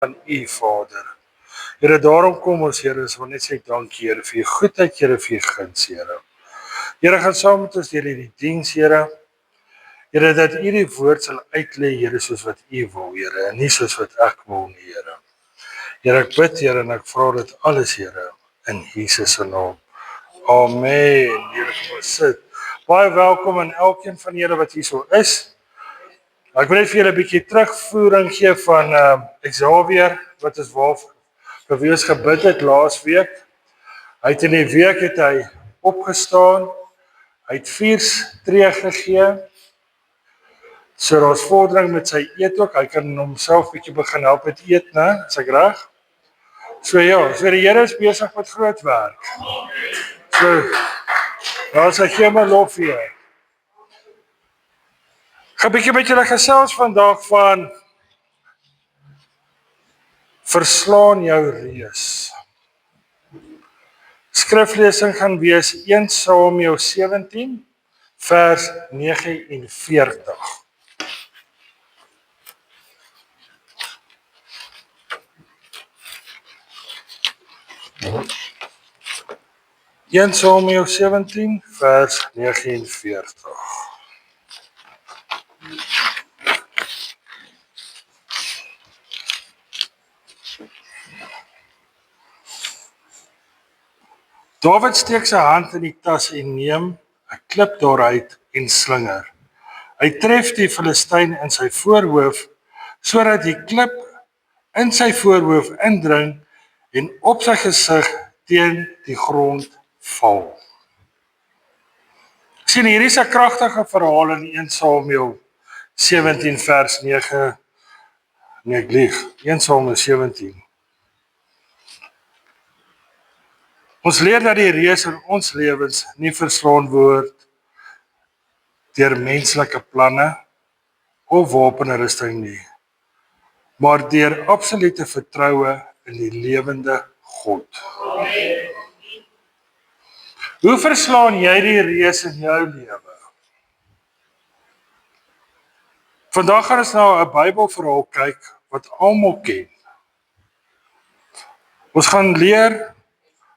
van U, Vader. Here, daarom kom ons, Here, ons wil net sê dankie, Here, vir U goedheid, Here, vir U guns, Here. Here, gaan saam met ons deur hierdie diens, Here. Here, dat U die woord sal uitlê, Here, soos wat U wil, Here, en nie soos wat ek wil nie, Here. Here, ek bid, Here, en ek vra dit alles, Here, in Jesus se naam. Amen. Here, kom ons sit. Baie welkom aan elkeen van julle wat hier so is. Ek wil net vir julle 'n bietjie terugvoering gee van Xavier, wat ons vir wie ons gebid het laas week. Hy het in die week het hy opgestaan. Hy het 4 tree gegee. So daar's vordering met sy eet ook. Hy kan homself bietjie begin help met eet, né? Is ek reg? So ja, so die Here is besig met groot werk. So, daar sê gee my lof vir jou. Ek gaan 'n bietjie met julle gesels vandag van verslaan jou reus. Skriflesing gaan wees 1 Samuel 17 vers 49. Samuel 17 vers 49. Dawid steek sy hand in die tas en neem 'n klip daaruit en slinger. Hy tref die Filistyn in sy voorhoof sodat die klip in sy voorhoof indring en op sy gesig teen die grond val. Sien, hier is 'n kragtige verhaal in 1 Samuel 17 vers 9. Nee, ek lieg. 1 Samuel 17. Ons leer dat die reus in ons lewens nie verslaan word deur menslike planne of wapenrusting nie, maar deur absolute vertroue in die lewende God. Amen. Hoe verslaan jy die reus in jou lewe? Vandag gaan ons na 'n Bybelverhaal kyk wat almal ken. Ons gaan leer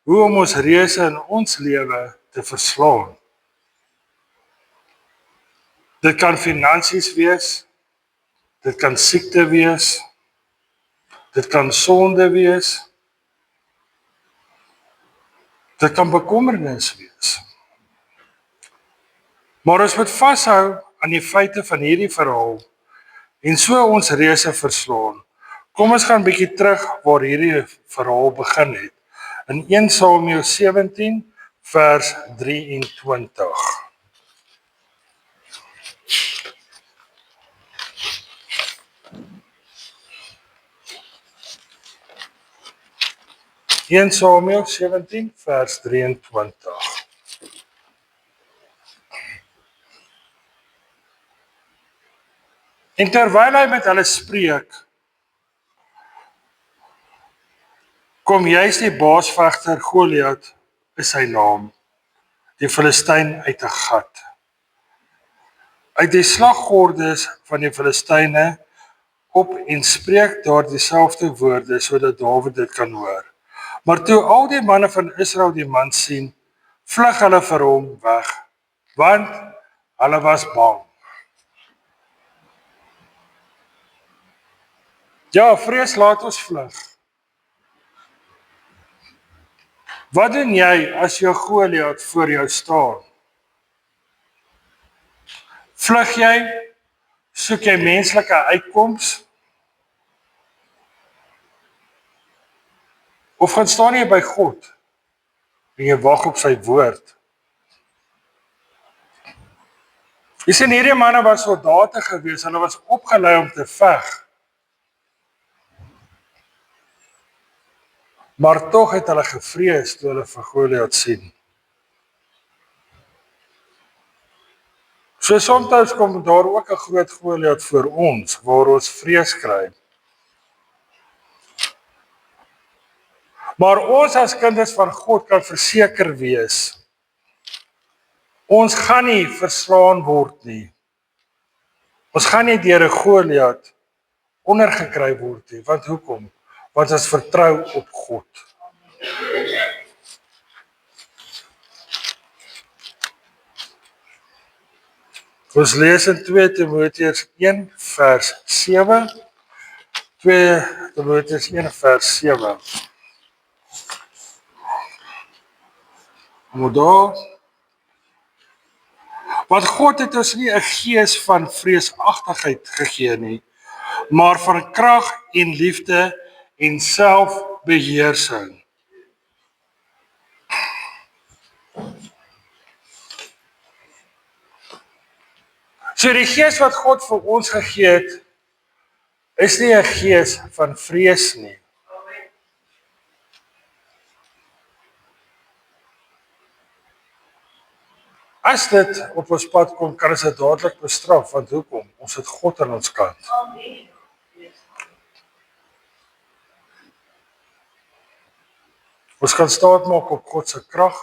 hoe om ons reuse in ons lewe te verslaan. Dit kan finansies wees, dit kan siekte wees, dit kan sonde wees, dit kan bekommernis wees. Maar ons moet vashou aan die feite van hierdie verhaal en so ons reuse verslaan. Kom ons gaan 'n bietjie terug waar hierdie verhaal begin het. In 1 Samuel 17 vers 23. In Samuel 17 vers 23. En terwyl hy met hulle spreek, kom juist die baasvegter Goliat is sy naam, die Filistyn uit 'n gat. Uit die slaggordes van die Filistyne op en spreek daar dieselfde woorde sodat Dawid dit kan hoor. Maar toe al die manne van Israel die man sien, vlug hulle vir hom weg, want hulle was bang. Ja, vrees laat ons vlug. Wat doen jy as jou Goliat voor jou staan? Vlug jy? Soek jy menslike uitkoms? Of gaan staan jy by God en jy wag op sy woord? Jy sien, hierdie manne was soldate gewees, hulle was opgelei om te veg. Maar tog het hulle gevrees toe hulle vir Goliat sien. So soms kom daar ook 'n groot Goliat voor ons, waar ons vrees kry. Maar ons as kinders van God kan verseker wees, ons gaan nie verslaan word nie. Ons gaan nie deur 'n Goliat ondergekry word nie. Want hoekom? Want ons vertrou op God. Ons lees in 2 Timoteus 1 vers 7. 2 Timoteus 1 vers 7. Maar daar, want God het ons nie 'n gees van vreesagtigheid gegee nie, maar van krag en liefde en selfbeheersing. So die gees wat God vir ons gegee het, is nie 'n gees van vrees nie. As dit op ons pad kom, kan ons dit dadelik bestraf, want hoekom? Ons het God aan ons kant. Ons kan staat maak op God se krag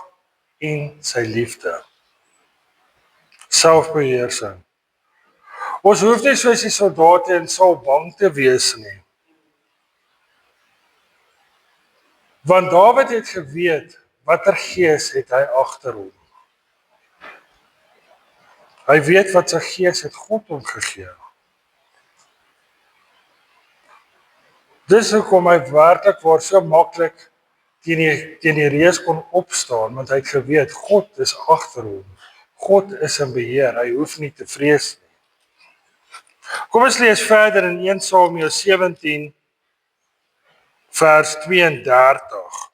en sy liefde. Selfbeheersing. Ons hoef nie soos die soldate in Saul bang te wees nie. Want Dawid het geweet watter gees het hy agter hom. Hy weet wat sy gees het God hom gegee. Dis hoekom hy werklik waar so maklik teen die reus kon opstaan, want hy het geweet God is agter hom. God is in beheer, hy hoef nie te vrees nie. Kom ons lees verder in 1 Samuel 17 vers 32.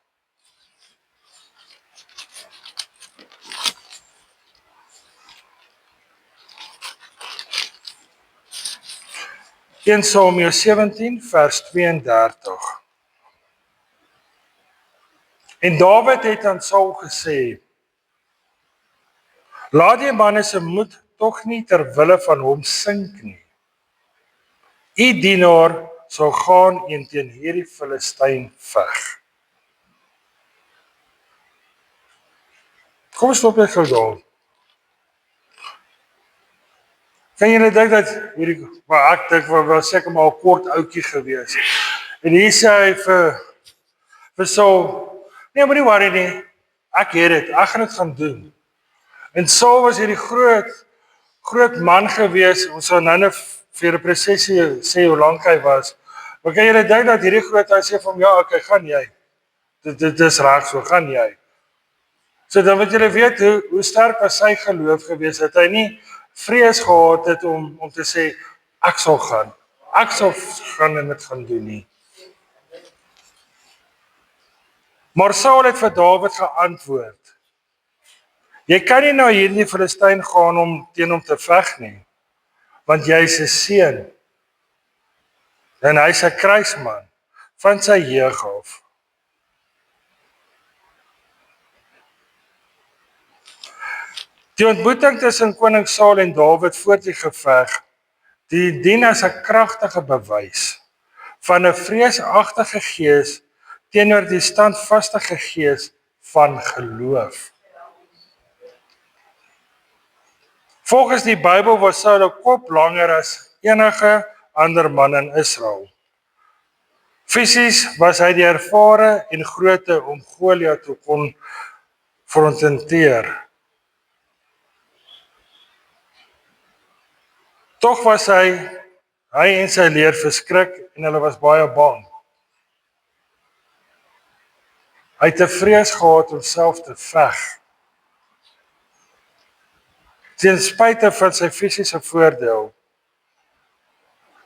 1 Samuel 17 vers 32. En Dawid het aan Saul gesê: laat die manne se moed tog nie ter wille van hom sink nie. U dienaar sal gaan en teen hierdie Filistyn veg. Kom ons stop net gou daar. Kan julle dink dat hierdie, maar ek dink was seker maar 'n kort ouetjie gewees. En hier sê hy vir Saul, nee, moenie worry nie. Ek het dit, ek gaan dit gaan doen. En Saul was hierdie groot man gewees. Ons sal nou vir 'n presisie sê hoe lank hy was. Maar kan julle dink dat hierdie groot hy sê van ja, okay, gaan jy. Dit is reg so, gaan jy. So dan moet julle weet hoe sterk was sy geloof gewees, dat hy nie vrees gehad het om te sê ek sal gaan en dit gaan doen nie. Maar Saul het vir Dawid geantwoord: jy kan nie na hierdie Filistyn gaan om teen hom te veg nie, want jy is 'n seun en hy's 'n kruisman van sy jeug af. Die ontmoeting tussen koning Saul en Dawid voor die geveg, die dien as 'n kragtige bewys van 'n vreesagtige gees teenoor die standvaste gees van geloof. Volgens die Bybel was Saul 'n kop langer as enige ander man in Israel. Fisies was hy die ervare en grootte om Goliat te konfronteer. Tog was hy en sy leer verskrik en hulle was baie bang. Hy het 'n vrees gehad om self te veg. Ten spyte van sy fisiese voordeel,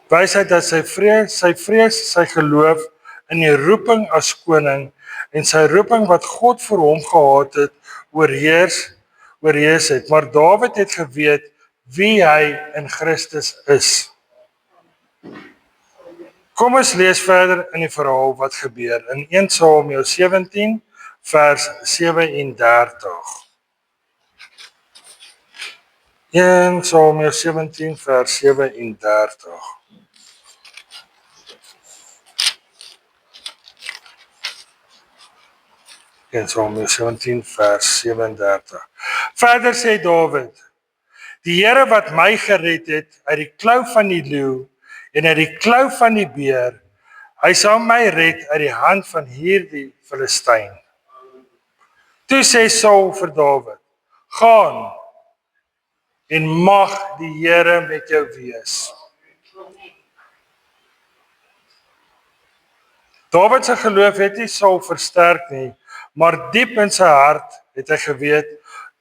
wys hy dat sy vrees, sy geloof in die roeping as koning en sy roeping wat God vir hom gehad het, oorheers het. Maar Dawid het geweet wie hy in Christus is. Kom ons lees verder in die verhaal wat gebeur in 1 Samuel 17 vers 37. 1 Samuel 17 vers 37. In Samuel 17 vers 37. Verder sê Dawid: die Here wat my gered het uit die klou van die leeu en uit die klou van die beer. Hy sal my red uit die hand van hierdie Filistyn. Toe sê Saul vir Dawid, gaan en mag die Here met jou wees. Dawid se geloof het nie Saul versterk nie, maar diep in sy hart het hy geweet,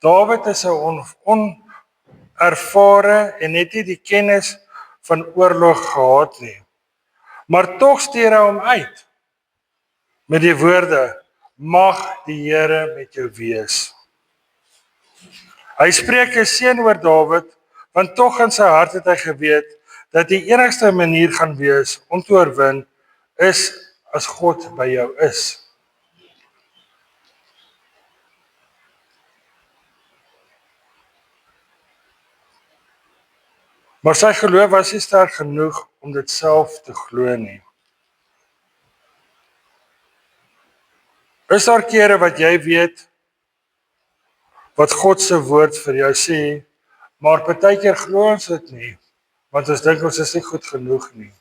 Dawid is 'n onervare en het nie die kennis van oorlog gehad nie. Maar tog stuur hy hom uit met die woorde, mag die Here met jou wees. Hy spreek 'n seën oor Dawid, want tog in sy hart het hy geweet, dat die enigste manier gaan wees om te oorwin, is as God by jou is. Maar sy geloof was nie sterk genoeg om dit self te glo nie. Is daar kere wat jy weet wat God se woord vir jou sê, maar partykeer glo ons dit nie, want ons dink ons is nie goed genoeg nie.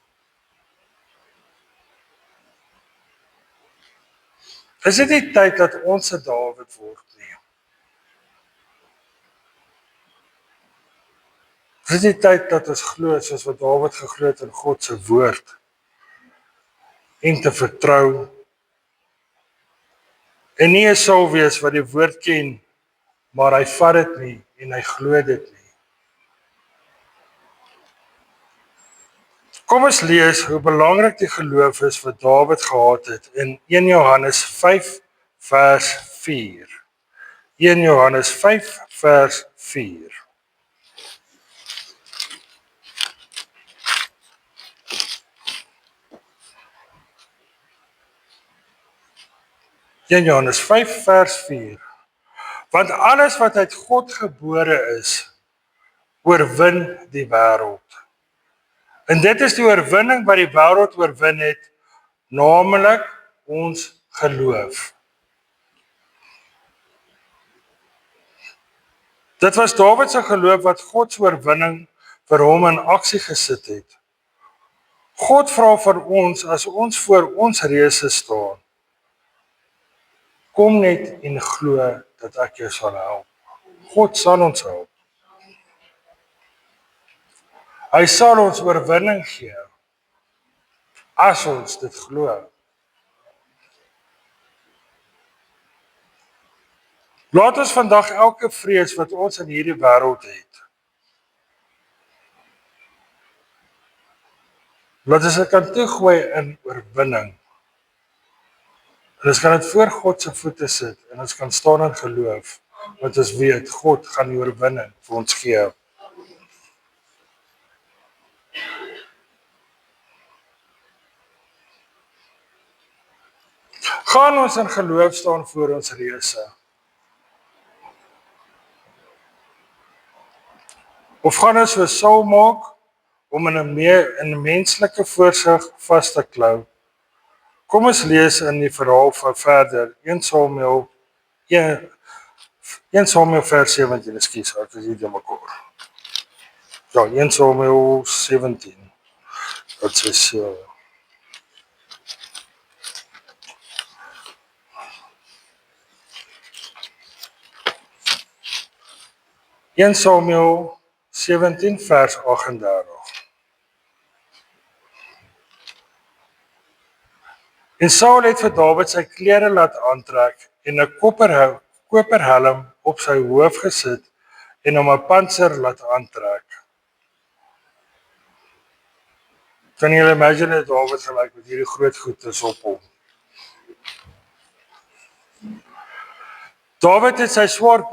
Is dit nie tyd dat ons 'n Dawid word nie? Is dit nie tyd dat ons glo soos wat Dawid geglo het in God se woord en te vertrou en nie 'n Saul wees wat die woord ken, maar hy vat dit nie en hy glo dit nie. Kom ons lees hoe belangrik die geloof is wat Dawid gehad het in 1 Johannes 5 vers 4. 1 Johannes 5 vers 4. Johannes 5 vers 4. Want alles wat uit God gebore is, oorwin die wêreld. En dit is die oorwinning wat die wêreld oorwin het, naamlik ons geloof. Dit was Dawid se geloof wat God se oorwinning vir hom in aksie gesit het. God vra vir ons as ons voor ons reëse staan, kom net en glo dat ek jou sal help. God sal ons help. Hy sal ons oorwinning gee as ons dit glo. Laat ons vandag elke vrees wat ons in hierdie wêreld het, laat ons dit kan toegooi in oorwinning. En ons kan dit voor God se voete sit en ons kan staan in geloof, want ons weet God gaan die oorwinning vir ons gee. Gaan ons in geloof staan voor ons reëse? Of gaan ons so Saul maak om in 'n menslike voorsig vas te klou? Kom ons lees in die verhaal van verder, 1 Samuel vers 17, ekskuus, ek is hier te mekaar. Ja, 1 Samuel 17. Dit is so. In Samuel 17 vers 38. En Saul het vir Dawid sy klere laat aantrek en 'n koperhelm op sy hoof gesit en hom 'n pantser laat aantrek. Kan jy imagine dat Dawid gelyk met hierdie groot goedes op hom? Dawid het sy swaard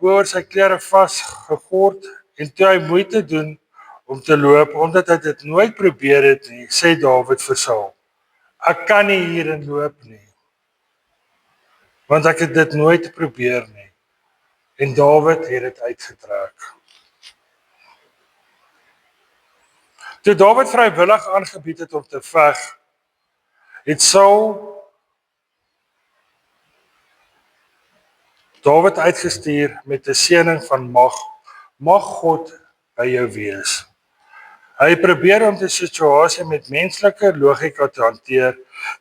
oor sy klere vasgegord en toe hy moeite doen om te loop, omdat hy dit nooit probeer het nie, sê Dawid vir Saul, ek kan nie hierin loop nie, want ek het dit nooit probeer nie. En Dawid het dit uitgetrek. Toe Dawid vrywillig aangebied het om te veg, het Saul Dawid uitgestuur met 'n seëning van mag God by jou wees. Hy probeer om die situasie met menslike logika te hanteer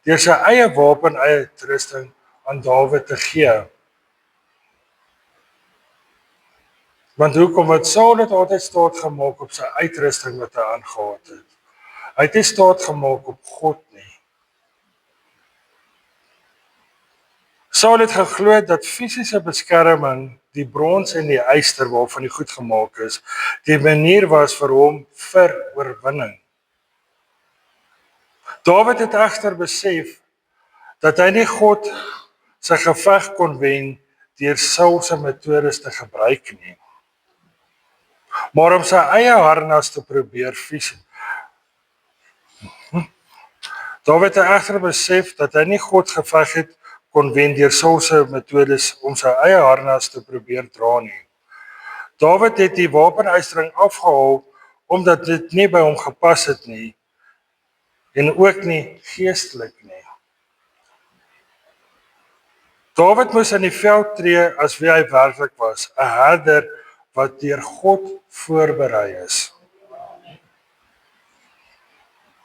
deur sy eie wapenuitrusting aan Dawid te gee. Want hoekom? Want Saul het altyd staat gemaak op sy uitrusting wat hy aangehad het. Hy het nie staat gemaak op God nie. Saul het geglo dat fisiese beskerming, die brons en die yster waarvan die goed gemaak is, die manier was vir hom vir oorwinning. Dawid het egter besef dat hy nie God sy geveg kon wen deur Saul se metodes te gebruik nie, maar om sy eie harnas te probeer fisies. Dawid het egter besef dat hy nie God geveg het kon wen deur Saul se metodes om sy eie harnas te probeer dra nie. Dawid het die wapenuitrusting afgehaal omdat dit nie by hom gepas het nie en ook nie geestelik nie. Dawid moes in die veld tree as wie hy werklik was, 'n herder wat deur God voorberei is.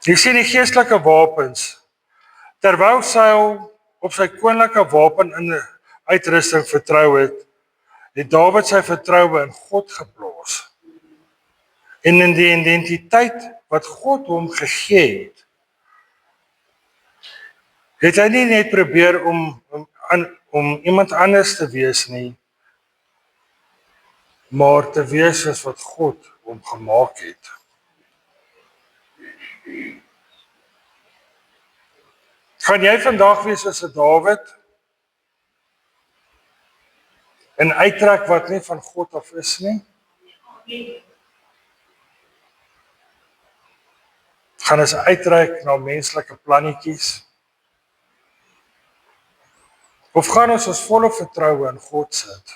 Jy sien die geestelike wapens. Terwyl Saul op sy koninklike wapen in uitrusting vertrou het, het Dawid sy vertroue in God geplaas. En in die identiteit wat God hom gegee het hy nie net probeer om iemand anders te wees nie, maar te wees soos wat God hom gemaak het. Gaan jy vandag wees soos 'n Dawid en uittrek wat nie van God af is nie? Gaan ons uittrek na menslike plannetjies? Of gaan ons volle vertroue in God sit?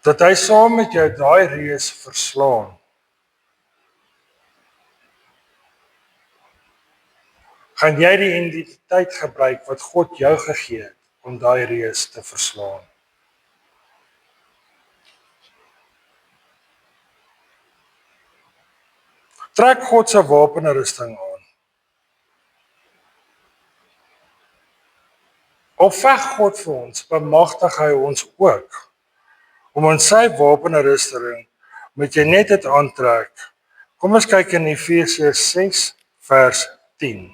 Dat hy saam met jou daai reus verslaan. Gaan jy die identiteit gebruik wat God jou gegee het om daai reus te verslaan? Trek God se wapenrusting aan. Of veg God vir ons, bemagtig hy ons ook om in sy wapenrusting moet jy net dit aantrek. Kom ons kyk in Efesiërs 6 vers 10.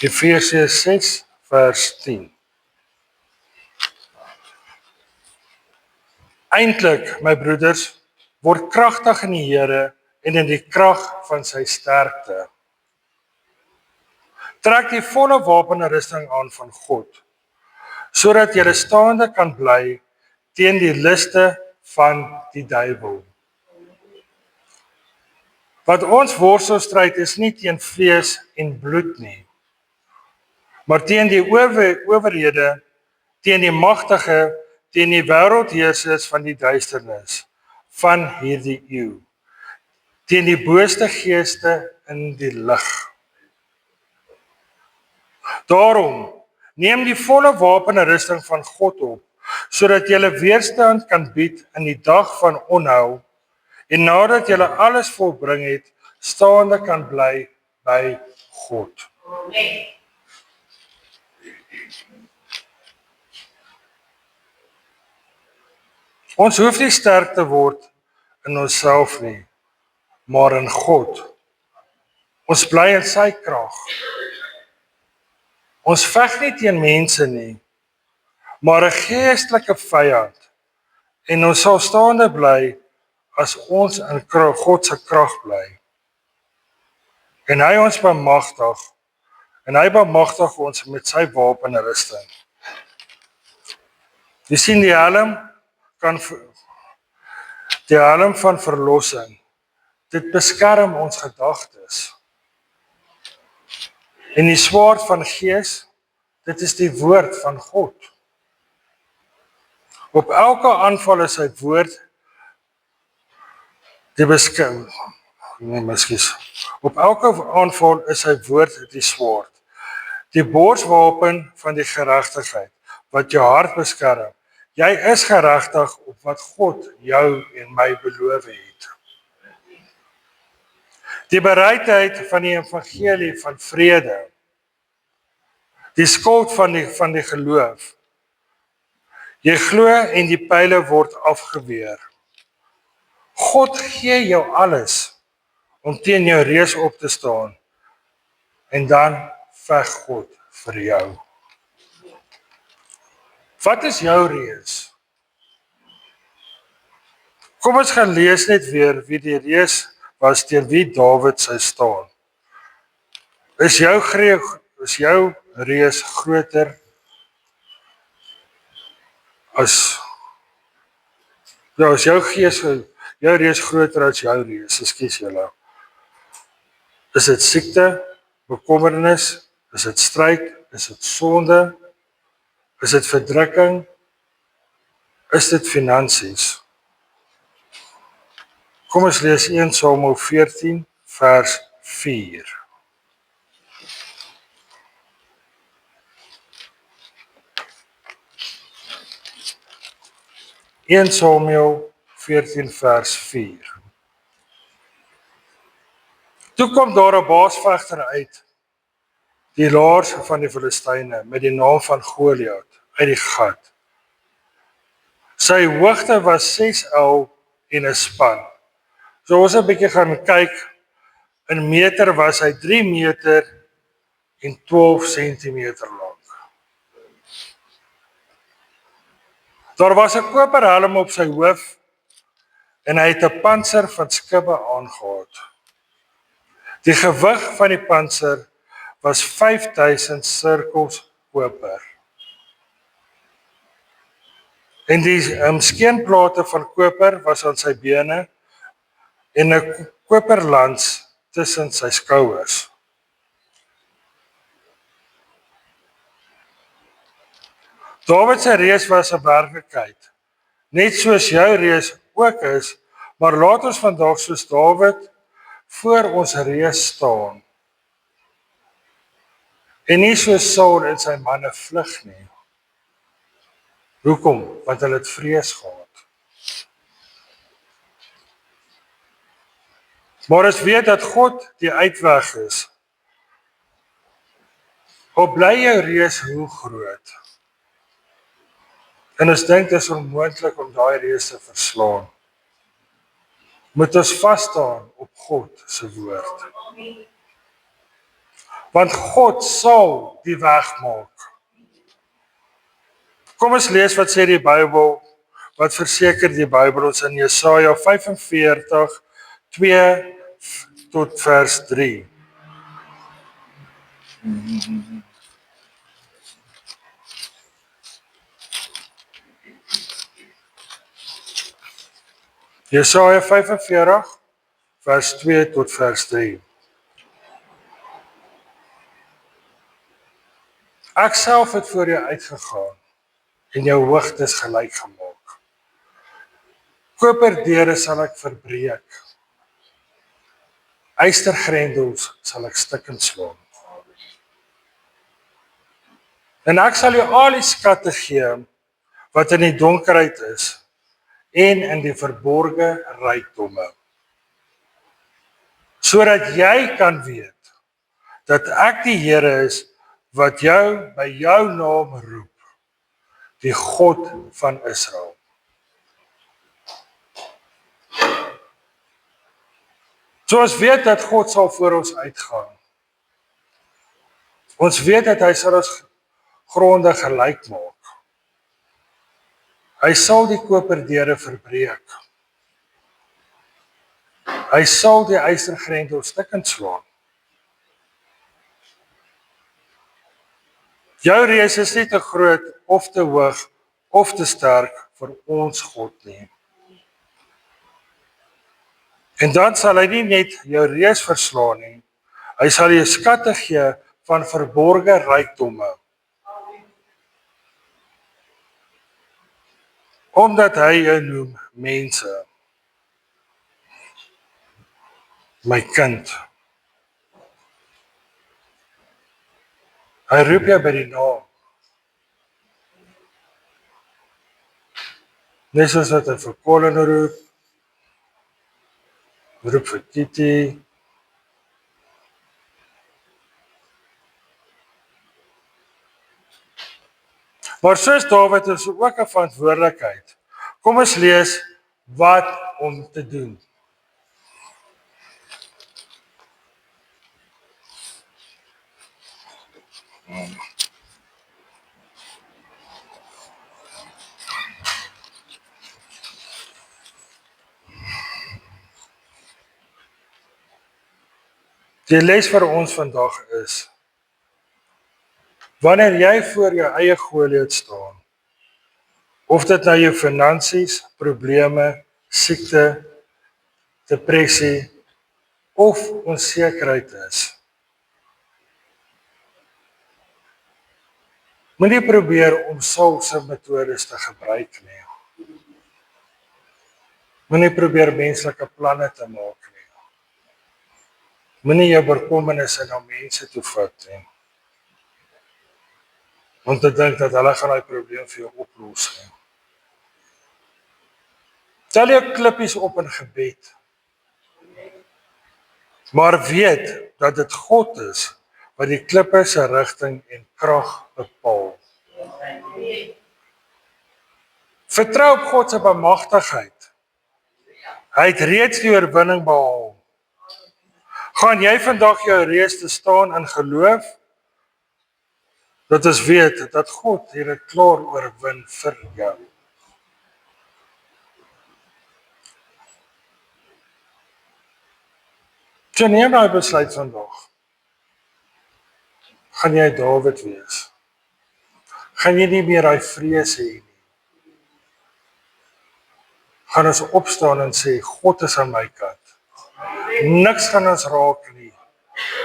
Efesiërs 6 vers 10. Eintlik, my broeders, word kragtig in die Here en in die krag van sy sterkte. Trek die volle wapenrusting aan van God, sodat jy staande kan bly teen die liste van die duiwel. Want ons worstelstryd is nie teen vlees en bloed nie, maar teen die owerhede, teen die magtige, teen die wêreldheersers van die duisternis van hierdie eeu, teen die booste geeste in die lig. Daarom, neem die volle wapenrusting van God op, sodat jy weerstand kan bied in die dag van onheil, en nadat jy alles volbring het, staande kan bly by God. Amen. Ons hoef nie sterk te word in onsself nie, maar in God. Ons bly in sy krag. Ons veg nie teen mense nie, maar 'n geestelike vyand. En ons sal staande bly as ons in God se krag bly. En hy ons bemagtig, en hy bemagtig ons met sy wapenrusting. Jy sien die helm van verlossing, dit beskerm ons gedagtes. En die swaard van gees, dit is die woord van God. Op elke aanval is sy woord die beskerm. Op elke aanval is sy woord die swaard. Die borswapen van die geregtigheid. wat jou hart beskerm. Jy is geregtig op wat God jou en my beloof het. Die bereidheid van die evangelie van vrede, die skuld van die geloof. Jy glo en die pile word afgeweer. God gee jou alles om teen jou reus op te staan. En dan veg God vir jou. Wat is jou reus? Kom ons gaan lees net weer wie die reus was teen wie Dawid sou staan. Is jou reus groter as is jou reus groter as jou reus? Ekskuus julle. Is dit siekte, bekommernis, is dit stryd, is dit sonde, is dit verdrukking, is dit finansies? Kom ons lees 1 Samuel 14 vers 4. (1 Samuel 14 vers 4). Toe kom daar 'n baasvegter uit, die laars van die Filistyne, met die naam van Goliat, uit die gat. Sy hoogte was 6 el en 'n span. So ons 'n bietjie gaan kyk, in meter was hy 3 meter en 12 centimeter lank. Daar was 'n koper helm op sy hoof en hy het 'n pantser van skibbe aangehad. Die gewig van die pantser was 5000 sirkels koper. En die skeenplate van koper was aan sy bene en 'n koperlans tussen sy skouers. Dawid se reus was 'n werklikheid, net soos jou reus ook is, maar laat ons vandag soos Dawid voor ons reus staan. En nie soos Saul en sy manne vlug nie. Hoekom? Want hulle het vrees gehad. Maar ons weet dat God die uitweg is. Al bly jou reus hoe groot. En ons dink dit is onmoontlik om daai reus te verslaan. Moet ons vas staan op God se woord. Want God sal die weg maak. Kom ons lees wat sê die Bybel, wat verseker die Bybel ons in Jesaja 45, 2 tot vers 3. Jesaja 45, vers 2 tot vers 3. Ek self het voor jou uitgegaan en jou hoogtes gelyk gemaak. Koperdeure sal ek verbreek. Ystergrendels sal ek stukkend slaan. En ek sal jou al die skatte gee wat in die donkerheid is en in die verborge rykdomme. Sodat jy kan weet dat ek die Here is wat jou by jou naam roep, die God van Israel. So ons weet dat God sal voor ons uitgaan. Ons weet dat hy sal ons gronde gelyk maak. Hy sal die koperdeure verbreek. Hy sal die ystergrendels stukkend slaan. Jou reus is nie te groot of te hoog of te sterk vir ons God nie. En dan sal hy nie net jou reus verslaan nie, hy sal jou skatte gee van verborge rykdomme. Omdat hy jou noem mense, my kind. Hy roep jou by die naam. Net soos wat hy vir Colin roep vir Titi. Maar soos Dawid is ook 'n verantwoordelikheid. Kom ons lees wat om te doen. Die les vir ons vandag is: wanneer jy voor jou eie Goliat staan, of dit nou jou finansies, probleme, siekte, depressie of onsekerheid is, moenie probeer om Saul se metodes te gebruik nie. Moenie probeer menslike planne te maak nie. Moenie jou bekommernisse na mense toe vat nie. Om te dink dat hulle gaan daai probleem vir jou oplos nie. Tel jou klippies op in gebed. Maar weet dat dit God is wat die klippe se rigting en krag bepaal. Vertrou op God se bemagtigheid. Hy het reeds die oorwinning behaal. Gaan jy vandag jou reis te staan in geloof? Dat ons weet dat God hier het klaar oorwin vir jou. So neem nou 'n besluit vandag. Gaan jy Dawid wees? Gaan jy nie meer daai vrees hê nie? Gaan ons opstaan en sê God is aan my kant. Niks gaan ons raak nie.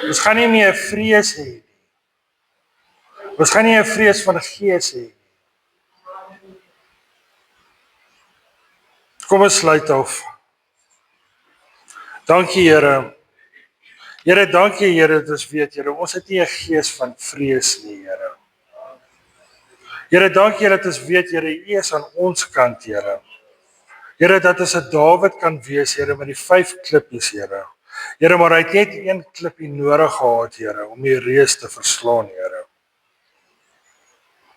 Ons gaan nie meer vrees hê nie. Ons gaan nie 'n vrees van die gees hê nie. Kom ons sluit af. Dankie Here. Here, dankie Here, dat ons weet Here, ons het nie 'n gees van vrees nie, Here. Here, dankie dat ons weet Here, U is aan ons kant, Here. Here, dat ons 'n Dawid kan wees, Here, met die 5 klippies, Here. Here, maar hy het net 1 klippie nodig gehad, Here, om die reus te verslaan, Here.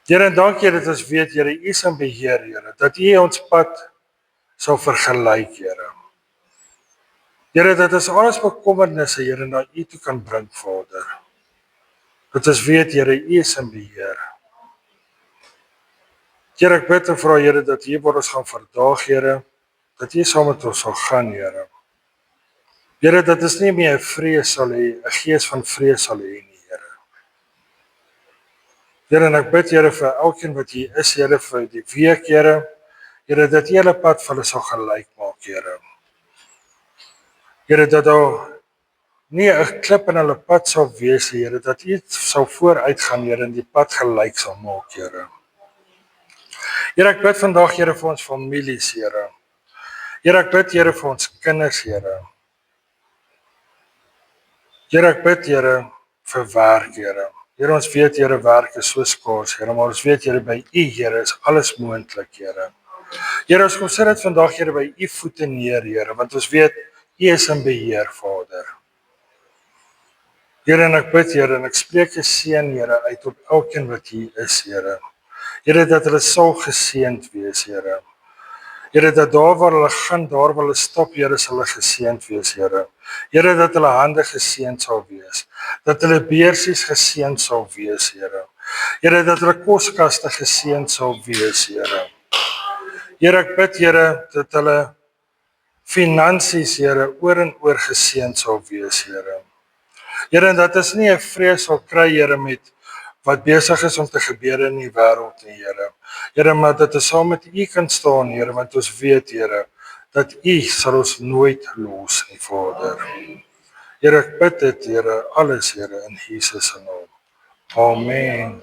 Here, dankie dat ons weet, Here, U is in beheer, Here, dat U ons pad sal vergelyk, Here. Here, dat ons alles bekommernisse, Here, na U toe kan bring, Vader. Dat ons weet, Here, U is in beheer. Here, ek bid en vra, Here, dat U waar ons gaan vandag, Here, dat U saam met ons sal gaan, Here. Here, dat ons nie meer 'n vrees sal hê, 'n gees van vrees sal hê nie, Here. Here, en ek bid, Here, vir elkeen wat hier is, Here, vir die week, Here. Here, dat U hulle pad vir hulle sal gelyk maak, Here. Here, dat daar nie 'n klip in hulle pad sal wees, Here, dat U sal vooruit gaan, Here, en die pad gelyk sal maak, Here. Here, ek bid vandag, Here, vir ons families, Here. Here, ek bid, Here, vir ons kinders, Here. Here, ek bid, Here, vir werk, Here. Here, ons weet, Here, werk is so skaars, Here, maar ons weet, Here, by U, Here, is alles moontlik, Here. Here, ons kom sit dit vandag, Here, by U voete neer, Here, want ons weet, U is in beheer, Vader. Here, en ek bid, Here, en ek spreek U seën, Here, uit op elkeen wat hier is, Here. Here, dat hulle sal geseënd wees, Here. Here, dat daar waar hulle gaan, daar waar hulle stap, Here, sal hulle geseënd wees, Here. Here, dat hulle hande geseënd sal wees. Dat hulle beursies geseënd sal wees, Here. Here, dat hulle koskaste geseënd sal wees, Here. Here, ek bid, Here, dat hulle finansies, Here, oor en oor geseënd sal wees, Here. Here, en dat ons nie 'n vrees sal kry, Here, met wat besig is om te gebeur in die wêreld nie, Here. Here, maar dat ons saam met U kan staan, Here, want ons weet, Here, dat U sal ons nooit los nie, Vader. Here, ek bid dit, Here, alles, Here, in Jesus se naam. Amen.